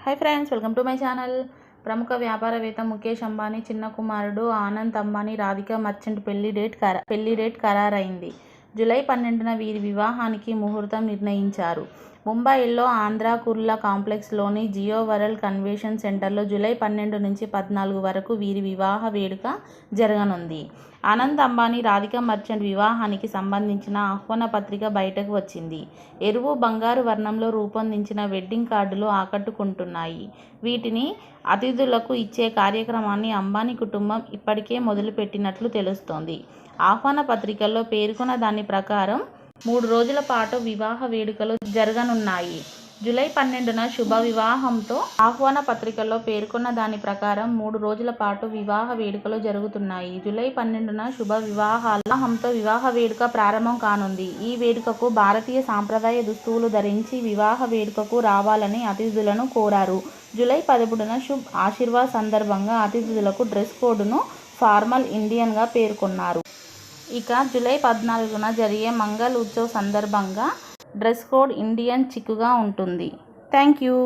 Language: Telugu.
Hi friends, welcome to my channel. ప్రముఖ వ్యాపారవేత్త ముఖేష్ అంబానీ చిన్న కుమారుడు ఆనంద్ అంబానీ రాధికా మర్చెంట్ పెళ్లి డేట్ ఖరారైంది. జూలై 12న వీరి వివాహానికి ముహూర్తం నిర్ణయించారు. ముంబైలో ఆంధ్రా కుర్లా కాంప్లెక్స్లోని జియో వరల్డ్ కన్వెన్షన్ సెంటర్లో జూలై 12 నుంచి 14 వరకు వీరి వివాహ వేడుక జరగనుంది. ఆనంద్ అంబానీ రాధికా మర్చెంట్ వివాహానికి సంబంధించిన ఆహ్వాన పత్రిక బయటకు వచ్చింది. ఎరుపు బంగారు వర్ణంలో రూపొందించిన వెడ్డింగ్ కార్డులు ఆకట్టుకుంటున్నాయి. వీటిని అతిథులకు ఇచ్చే కార్యక్రమాన్ని అంబానీ కుటుంబం ఇప్పటికే మొదలుపెట్టినట్లు తెలుస్తోంది. ఆహ్వాన పత్రికల్లో పేర్కొన్న దాని ప్రకారం 3 రోజుల పాటు వివాహ వేడుకలు జరగనున్నాయి. జూలై 12న శుభ వివాహంతో ఆహ్వాన పత్రికల్లో పేర్కొన్న దాని ప్రకారం 3 రోజుల పాటు వివాహ వేడుకలు జరుగుతున్నాయి. జూలై 12న శుభ వివాహంతో వివాహ వేడుక ప్రారంభం కానుంది. ఈ వేడుకకు భారతీయ సాంప్రదాయ దుస్తులు ధరించి వివాహ వేడుకకు రావాలని అతిథులను కోరారు. జూలై 13న శుభ్ ఆశీర్వాద్ సందర్భంగా అతిథులకు డ్రెస్ కోడ్ను ఫార్మల్ ఇండియన్గా పేర్కొన్నారు. ఇక జూలై 14న జరిగే మంగళ్ ఉత్సవ్ సందర్భంగా డ్రెస్ కోడ్ ఇండియన్ చిక్గా ఉంటుంది. Thank you.